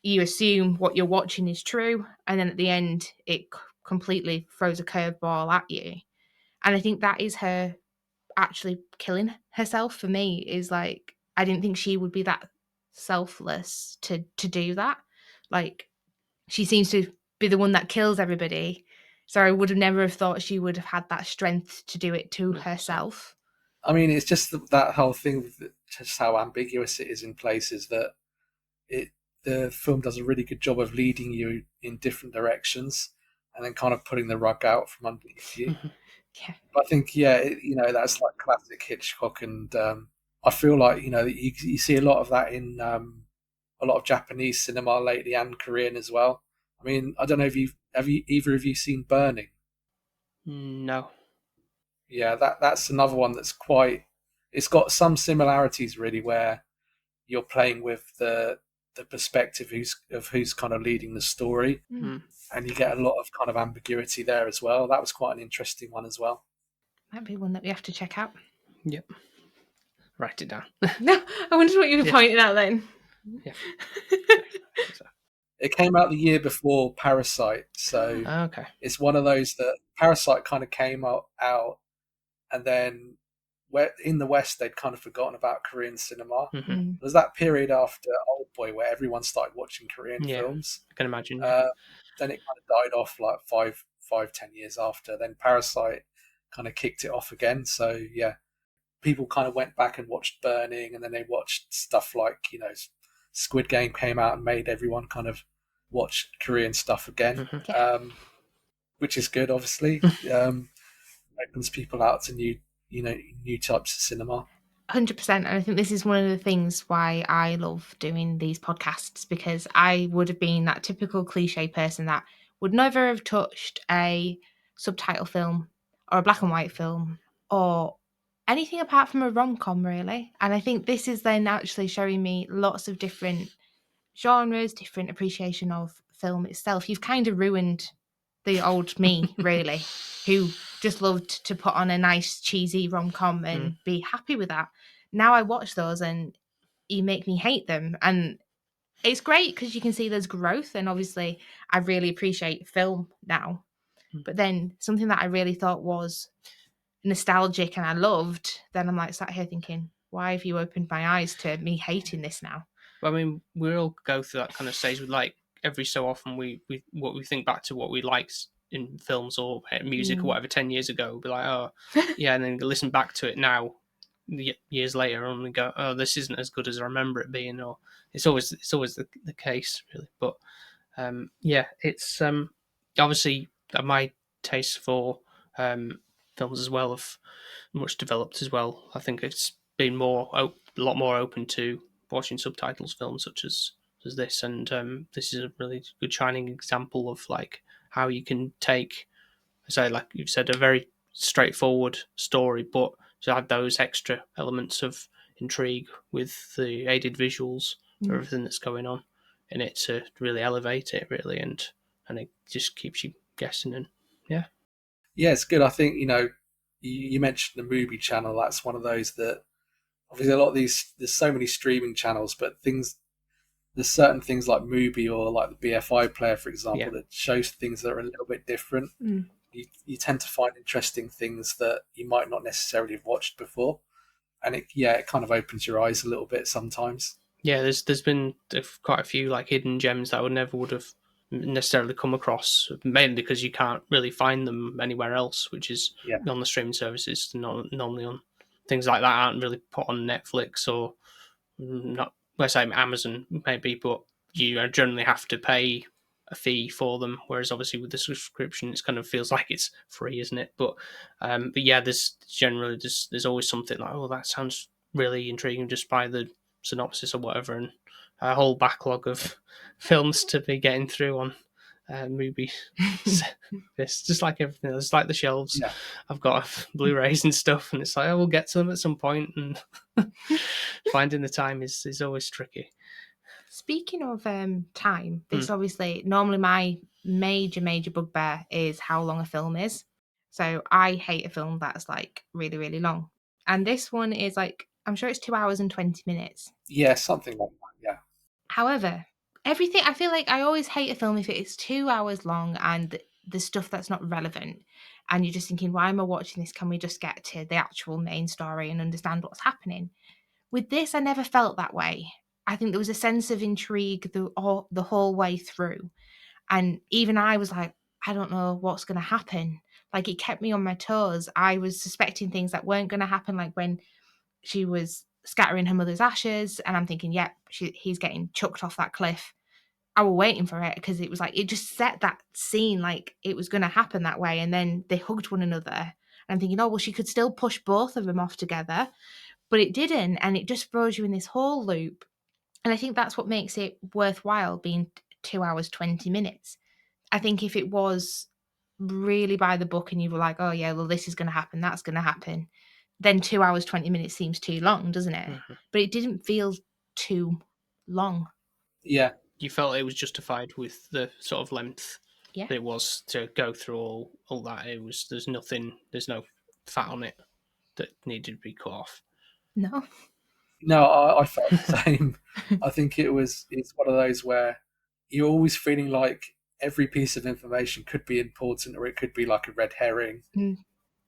you assume what you're watching is true, and then at the end it completely throws a curveball at you. And I think that is her actually killing herself for me. Is like I didn't think she would be that selfless to do that. Like she seems to be the one that kills everybody. So I would have never have thought she would have had that strength to do it to herself. I mean, it's just that whole thing with just how ambiguous it is in places that the film does a really good job of leading you in different directions and then kind of putting the rug out from underneath you. Yeah. But I think, that's like classic Hitchcock, and I feel like you see a lot of that in a lot of Japanese cinema lately and Korean as well. I mean, I don't know if have you either of you seen Burning? No. Yeah, that's another one that's it's got some similarities really, where you're playing with the perspective who's kind of leading the story, and you get a lot of kind of ambiguity there as well. That was quite an interesting one as well. Might be one that we have to check out. Yep. Write it down. No, I wondered what you were pointing out then. Yeah. It came out the year before Parasite, so okay. It's one of those that Parasite kind of came out, and then where in the West they'd kind of forgotten about Korean cinema. There was that period after OldBoy where everyone started watching Korean films. I can imagine. Then it kind of died off like 5-10 years after. Then Parasite kind of kicked it off again. So yeah, people kind of went back and watched Burning, and then they watched stuff like Squid Game came out and made everyone kind of watch Korean stuff again, which is good. Obviously, opens people out to new types of cinema. 100%. And I think this is one of the things why I love doing these podcasts, because I would have been that typical cliche person that would never have touched a subtitle film or a black and white film or anything apart from a rom-com, really. And I think this is then actually showing me lots of different genres, different appreciation of film itself. You've kind of ruined the old me, really, who just loved to put on a nice cheesy rom-com and be happy with that. Now I watch those and you make me hate them, and it's great because you can see there's growth, and obviously I really appreciate film now. But then something that I really thought was nostalgic and I loved, then I'm like sat here thinking, why have you opened my eyes to me hating this now? Well, I mean, we all go through that kind of stage with like every so often we think back to what we liked in films or music or whatever 10 years ago. We'll be like, oh yeah, and then listen back to it now years later and we go, oh, this isn't as good as I remember it being. Or it's always the case, really. But it's obviously my taste for films as well have much developed as well. I think it's been a lot more open to watching subtitles films such as this, and this is a really good shining example of like how you can take, say, like you've said, a very straightforward story, but to add those extra elements of intrigue with the aided visuals or everything that's going on in it to really elevate it, really, and it just keeps you guessing. And yeah, it's good. I think you mentioned the Movie Channel. That's one of those that obviously a lot of these, there's so many streaming channels, but things there's certain things like Mubi or like the BFI player, for example, Yeah. that shows things that are a little bit different. Mm. You tend to find interesting things that you might not necessarily have watched before, and it kind of opens your eyes a little bit sometimes. Yeah, there's been quite a few like hidden gems that I would have necessarily come across, mainly because you can't really find them anywhere else, which is Yeah. on the streaming services. Not normally on things like that aren't really put on Netflix or not. Let's say Amazon maybe, but you generally have to pay a fee for them. Whereas obviously with the subscription, it kind of feels like it's free, isn't it? But yeah, there's always something like, oh, that sounds really intriguing just by the synopsis or whatever, and a whole backlog of films to be getting through on Mubi. It's just like everything. It's like the shelves. Yeah. I've got Blu-rays and stuff, and it's like, oh, we'll get to them at some point, and finding the time is always tricky. Speaking of time, this obviously normally my major bugbear is how long a film is. So I hate a film that's like really, really long. And this one is like, I'm sure it's 2 hours and 20 minutes. Yeah, something like that. Yeah. However, everything, I feel like I always hate a film if it's 2 hours long and the stuff that's not relevant. And you're just thinking, why am I watching this? Can we just get to the actual main story and understand what's happening? With this, I never felt that way. I think there was a sense of intrigue the whole way through. And even I was like, I don't know what's going to happen. Like, it kept me on my toes. I was suspecting things that weren't going to happen, like when she was scattering her mother's ashes, and I'm thinking, yep, he's getting chucked off that cliff. I was waiting for it because it was like, it just set that scene like it was going to happen that way. And then they hugged one another. And I'm thinking, oh, well, she could still push both of them off together. But it didn't. And it just throws you in this whole loop. And I think that's what makes it worthwhile being 2 hours, 20 minutes. I think if it was really by the book and you were like, oh, yeah, well, this is going to happen, that's going to happen, then 2 hours, 20 minutes seems too long, doesn't it? Mm-hmm. But it didn't feel too long. Yeah. You felt it was justified with the sort of length Yeah. that it was to go through all that. There's no fat on it that needed to be cut off. No. No, I felt the same. I think it's one of those where you're always feeling like every piece of information could be important or it could be like a red herring. Mm.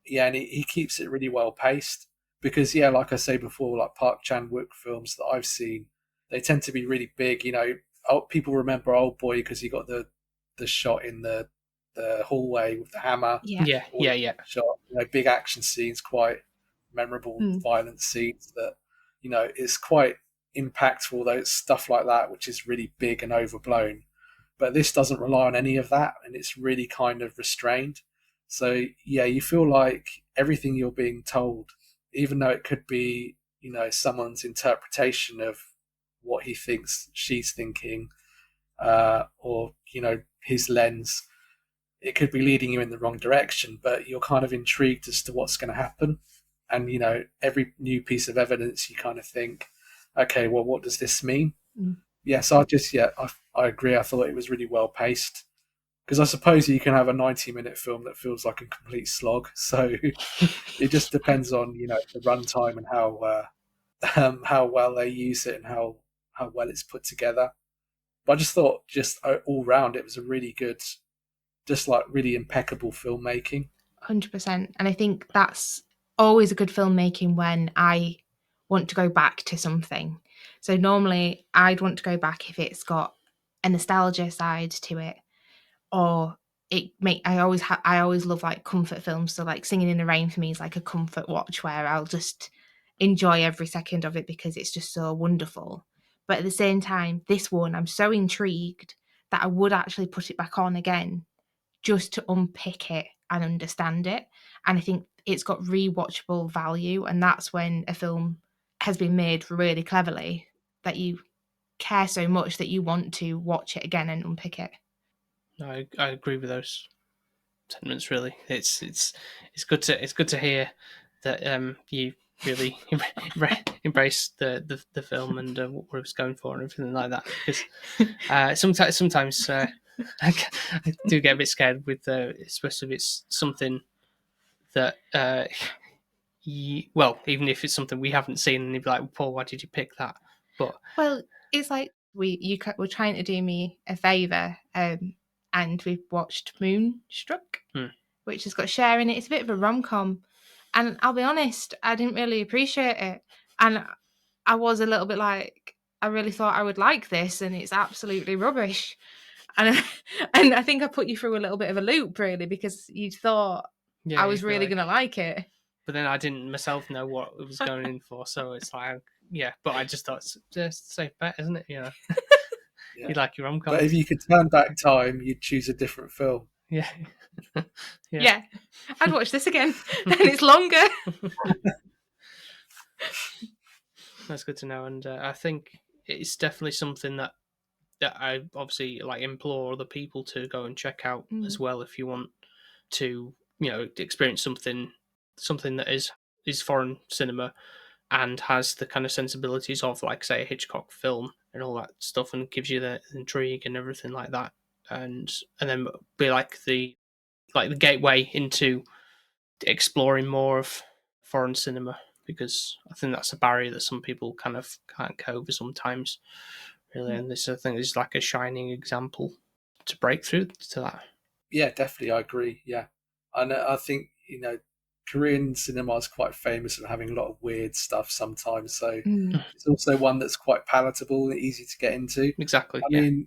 Yeah, and he keeps it really well paced because, yeah, like I say before, like Park Chan-wook films that I've seen, they tend to be really big. You know, people remember OldBoy because he got the shot in the hallway with the hammer. Yeah. Yeah. Shot, big action scenes, quite memorable, violent scenes that, it's quite impactful, those stuff like that, which is really big and overblown. But this doesn't rely on any of that, and it's really kind of restrained. So, yeah, you feel like everything you're being told, even though it could be, someone's interpretation of what he thinks she's thinking, or, his lens, it could be leading you in the wrong direction, but you're kind of intrigued as to what's going to happen. And, every new piece of evidence, you kind of think, okay, well, what does this mean? Yes, I agree. I thought it was really well paced. Because I suppose you can have a 90-minute film that feels like a complete slog. So it just depends on, the runtime and how well they use it and how well it's put together. But I just thought, just all round, it was a really good, just like really impeccable filmmaking. 100%. And I think that's always a good filmmaking when I want to go back to something. So normally I'd want to go back if it's got a nostalgia side to it, or I always love like comfort films. So like Singing in the Rain for me is like a comfort watch where I'll just enjoy every second of it because it's just so wonderful. But at the same time, this one, I'm so intrigued that I would actually put it back on again just to unpick it and understand it. And I think it's got rewatchable value, and that's when a film has been made really cleverly that you care so much that you want to watch it again and unpick it. I agree with those sentiments. Really, it's good to hear that you really embrace the film and what it was going for and everything like that. Because sometimes I do get a bit scared with, especially if it's something that even if it's something we haven't seen, and you'd be like, Paul, why did you pick that? But well, it's like you were trying to do me a favour, and we watched Moonstruck, which has got Cher in it. It's a bit of a rom-com, and I'll be honest, I didn't really appreciate it, and I was a little bit like, I really thought I would like this, and it's absolutely rubbish. And I think I put you through a little bit of a loop, really, because you thought I was really going to like it. But then I didn't myself know what it was going in for, so it's like, yeah. But I just thought, it's just a safe bet, isn't it? You know, you like your rom-com. But if you could turn back time, you'd choose a different film. Yeah. Yeah. I'd watch this again, and it's longer. That's good to know, and I think it's definitely something that I obviously like implore other people to go and check out as well, if you want to, you know, experience something that is foreign cinema and has the kind of sensibilities of, like, say, a Hitchcock film and all that stuff, and gives you the intrigue and everything like that, and then be like the gateway into exploring more of foreign cinema, because I think that's a barrier that some people kind of can't get over sometimes, really. And this, I think, is like a shining example to break through to that. Yeah, definitely, I agree. Yeah, and I think, you know, Korean cinema is quite famous for having a lot of weird stuff sometimes. So it's also one that's quite palatable and easy to get into. Exactly. I mean,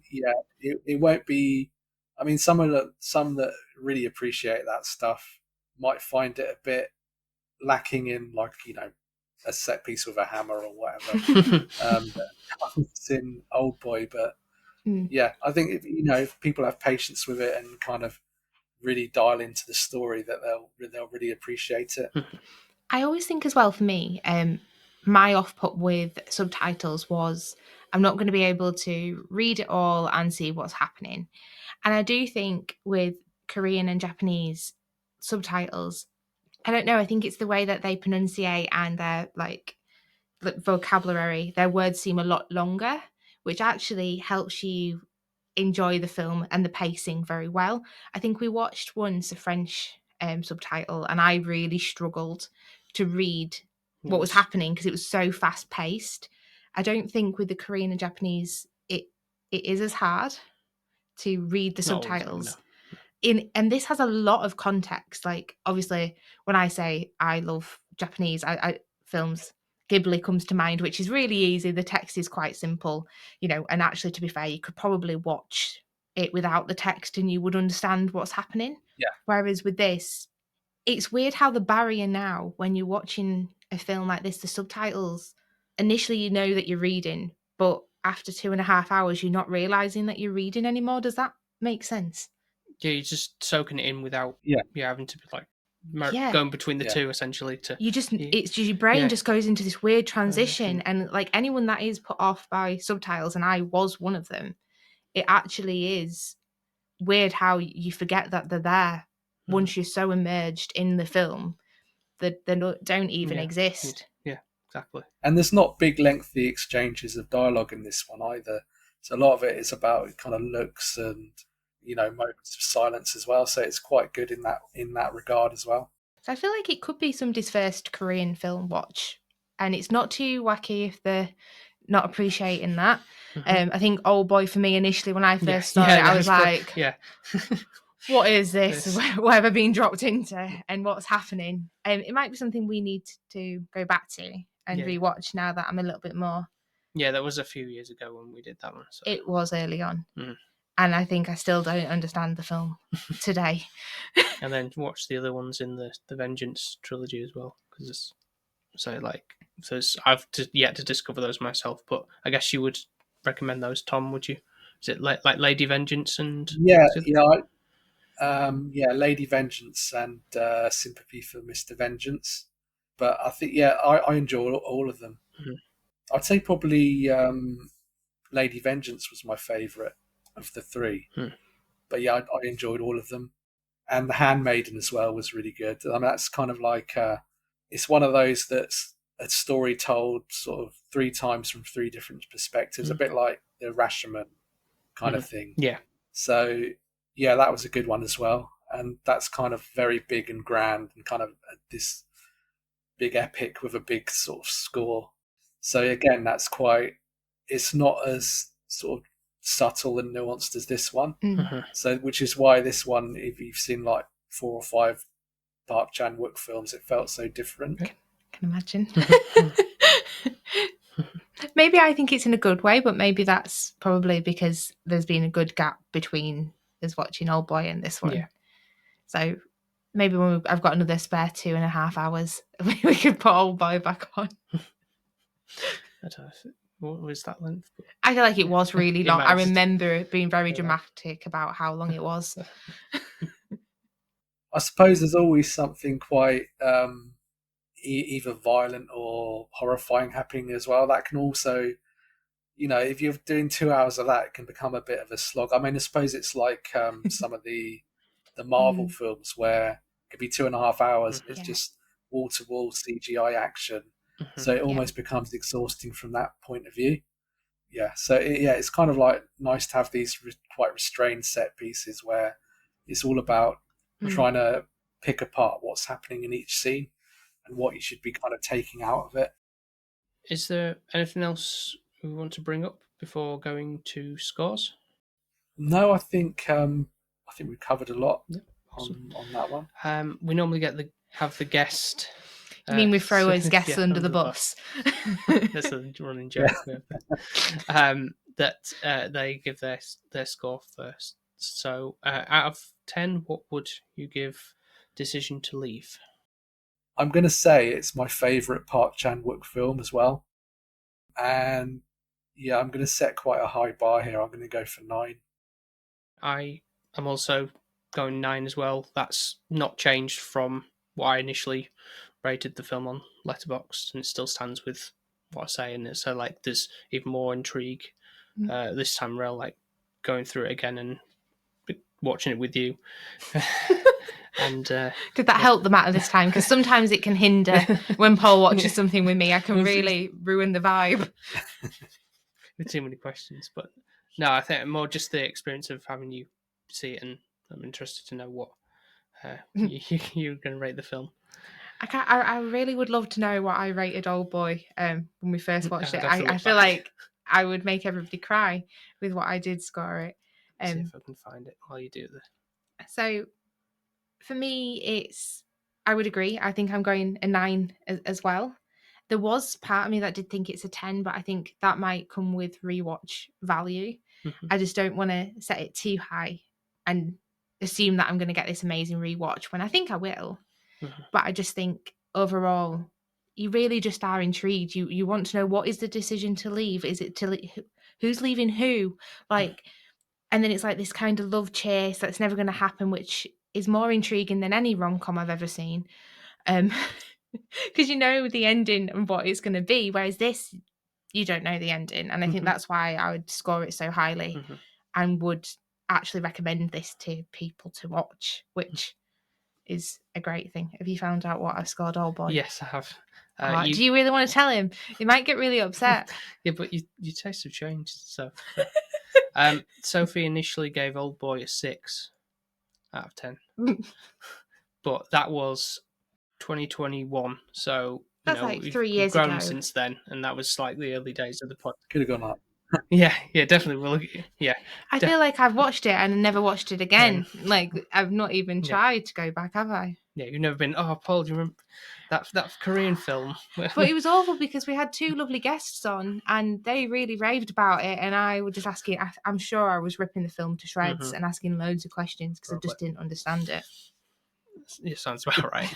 it won't be. I mean, some that really appreciate that stuff might find it a bit lacking in, like, you know, a set piece with a hammer or whatever. It's in OldBoy, but yeah, I think if people have patience with it and kind of really dial into the story, that they'll really appreciate it. I always think as well, for me, my off-put with subtitles was I'm not going to be able to read it all and see what's happening. And I do think with Korean and Japanese subtitles, I don't know, I think it's the way that they pronunciate and their like vocabulary, their words seem a lot longer, which actually helps you enjoy the film and the pacing very well. I think we watched once a French subtitle, and I really struggled to read what was happening because it was so fast paced. I don't think with the Korean and Japanese it is as hard to read the subtitles. And this has a lot of context. Like, obviously, when I say I love Japanese I films, Ghibli comes to mind, which is really easy. The text is quite simple, you know, and actually, to be fair, you could probably watch it without the text and you would understand what's happening. Yeah. Whereas with this, it's weird how the barrier now, when you're watching a film like this, the subtitles, initially you know that you're reading, but after 2.5 hours, you're not realizing that you're reading anymore. Does that make sense? Yeah, you're just soaking it in without having to be like going between the two, essentially. It's just your brain just goes into this weird transition, and like anyone that is put off by subtitles, and I was one of them, it actually is weird how you forget that they're there once you're so immersed in the film that they don't even exist. Yeah, exactly. And there's not big lengthy exchanges of dialogue in this one either, so a lot of it is about kind of looks and, you know, moments of silence as well. So it's quite good in that regard as well. So I feel like it could be somebody's first Korean film watch, and it's not too wacky if they're not appreciating that. I think OldBoy for me initially when I first saw it, I was like, what is this? What have I been dropped into, and what's happening? It might be something we need to go back to and rewatch now that I'm a little bit more. Yeah, that was a few years ago when we did that one. So. It was early on. And I think I still don't understand the film today. And then watch the other ones in the Vengeance trilogy as well, because I've yet to discover those myself. But I guess you would recommend those, Tom? Would you? Is it like Lady Vengeance and Lady Vengeance and Sympathy for Mr. Vengeance? But I think I enjoy all of them. I'd say probably Lady Vengeance was my favourite of the three. But I enjoyed all of them, and The Handmaiden as well was really good. I mean, that's kind of like it's one of those that's a story told sort of 3 times from 3 different perspectives, a bit like the Rashomon kind of thing. Yeah. So that was a good one as well, and that's kind of very big and grand and kind of this big epic with a big sort of score. So again, it's not as sort of subtle and nuanced as this one. Mhm. So, which is why this one, if you've seen like 4 or 5 Park Chan-wook films, it felt so different. Can imagine. Maybe I think it's in a good way, but maybe that's probably because there's been a good gap between us watching OldBoy and this one. Yeah. So maybe when I've got another spare 2.5 hours, we could put OldBoy back on. I don't know. What was that length? I feel like it was really It long. I might just- remember it being very Yeah. dramatic about how long it was. I suppose there's always something quite either violent or horrifying happening as well. That can also, if you're doing 2 hours of that, it can become a bit of a slog. I mean, I suppose it's like some of the Marvel films where it could be 2.5 hours. It's just wall-to-wall CGI action. So it almost becomes exhausting from that point of view. Yeah, so it's kind of like nice to have these quite restrained set pieces where it's all about trying to pick apart what's happening in each scene and what you should be kind of taking out of it. Is there anything else we want to bring up before going to scores? No, I think we covered a lot Awesome. on that one. We normally have the guest. You mean we throw us guests under the bus? That's a running joke. That they give their score first. So, out of 10, what would you give Decision to Leave? I'm going to say it's my favourite Park Chan-wook film as well. And yeah, I'm going to set quite a high bar here. I'm going to go for 9. I am also going 9 as well. That's not changed from what I initially rated the film on Letterboxd, and it still stands with what I say in it. So, like, there's even more intrigue this time around, like going through it again and watching it with you. And did that help the matter this time? Because sometimes it can hinder when Paul watches something with me. I can really ruin the vibe with too many questions. But no, I think more just the experience of having you see it, and I'm interested to know what you're going to rate the film. I really would love to know what I rated OldBoy when we first watched it. I feel back. like I would make everybody cry with what I did score it. See if I can find it while you do this. So for me, I would agree. I think I'm going a 9 as well. There was part of me that did think it's a 10, but I think that might come with rewatch value. Mm-hmm. I just don't want to set it too high and assume that I'm going to get this amazing rewatch when I think I will. Mm-hmm. But I just think overall, you really just are intrigued. You want to know, what is the decision to leave? Is it who's leaving who? Like, and then it's like this kind of love chase that's never going to happen, which is more intriguing than any rom-com I've ever seen. Because you know the ending and what it's going to be, whereas this, you don't know the ending. And I think that's why I would score it so highly and would actually recommend this to people to watch, which is a great thing. Have you found out what I've scored OldBoy? Yes, I have. Do you really want to tell him? He might get really upset. Yeah, but your tastes have changed. So, Sophie initially gave OldBoy a 6 out of 10, but that was 2021. So that's like 3 years grown ago since then, and that was like the early days of the pod. Could have gone up. Yeah, definitely. We'll I feel like I've watched it and never watched it again. Like I've not even tried to go back, have I? Yeah, you've never been. Oh, Paul, do you remember that Korean film? But it was awful because we had 2 lovely guests on, and they really raved about it, and I was just asking. I'm sure I was ripping the film to shreds and asking loads of questions because I just didn't understand it. Yeah, sounds about right.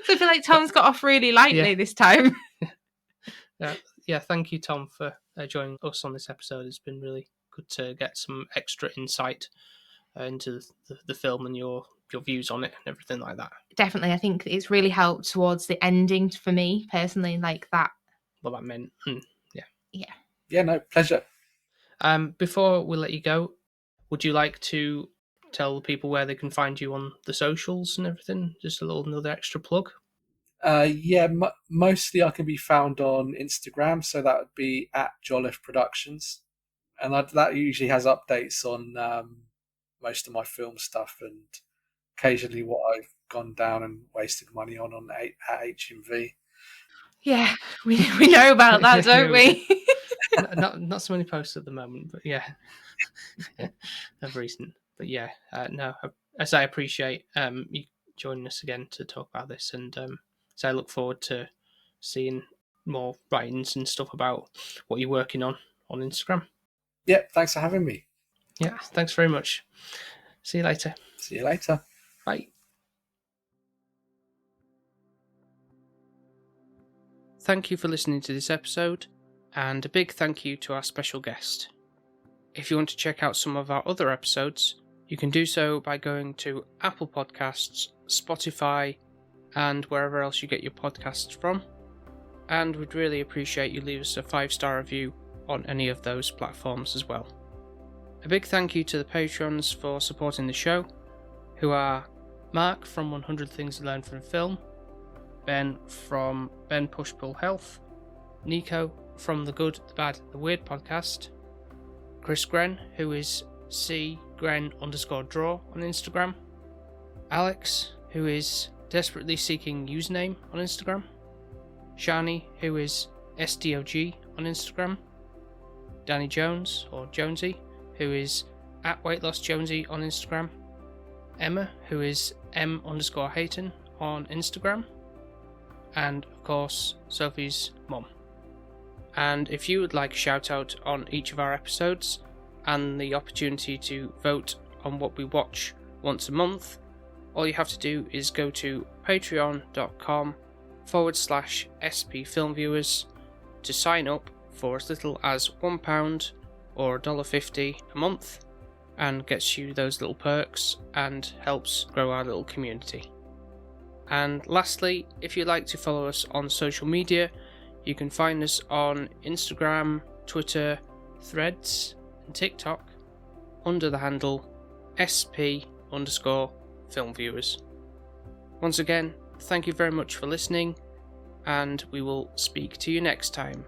So I feel like Tom's got off really lightly this time. Yeah, thank you, Tom, for joining us on this episode. It's been really good to get some extra insight into the film and your views on it and everything like that. Definitely, I think it's really helped towards the ending for me personally, like that. What that meant, Yeah, no, pleasure. Before we let you go, would you like to tell people where they can find you on the socials and everything? Just another extra plug. Mostly I can be found on Instagram, so that would be @Jolliffe Productions, and that usually has updates on most of my film stuff and occasionally what I've gone down and wasted money on at HMV. Yeah, we know about that, don't we? not so many posts at the moment, but yeah, of recent. But yeah, no, as I appreciate you joining us again to talk about this, and so I look forward to seeing more writings and stuff about what you're working on Instagram. Yeah, thanks for having me. Yeah, thanks very much. See you later. See you later. Bye. Thank you for listening to this episode, and a big thank you to our special guest. If you want to check out some of our other episodes, you can do so by going to Apple Podcasts, Spotify, and wherever else you get your podcasts from. And we'd really appreciate you leave us a 5-star review on any of those platforms as well. A big thank you to the Patreons for supporting the show, who are Mark from 100 Things to Learn from Film, Ben from Ben Push Pull Health, Nico from the Good, the Bad, the Weird podcast, Chris Gren, who is cgren_draw on Instagram, Alex, who is desperately seeking username on Instagram, Shani, who is SDOG on Instagram, Danny Jones, or Jonesy, who is at WeightLossJonesy on Instagram, Emma, who is M_Hayton on Instagram, and of course Sophie's mum. And if you would like a shout out on each of our episodes and the opportunity to vote on what we watch once a month, all you have to do is go to patreon.com/SP filmviewers to sign up for as little as £1 or $1.50 a month, and gets you those little perks and helps grow our little community. And lastly, if you'd like to follow us on social media, you can find us on Instagram, Twitter, Threads, and TikTok under the handle SP_filmviewers. Once again, thank you very much for listening, and we will speak to you next time.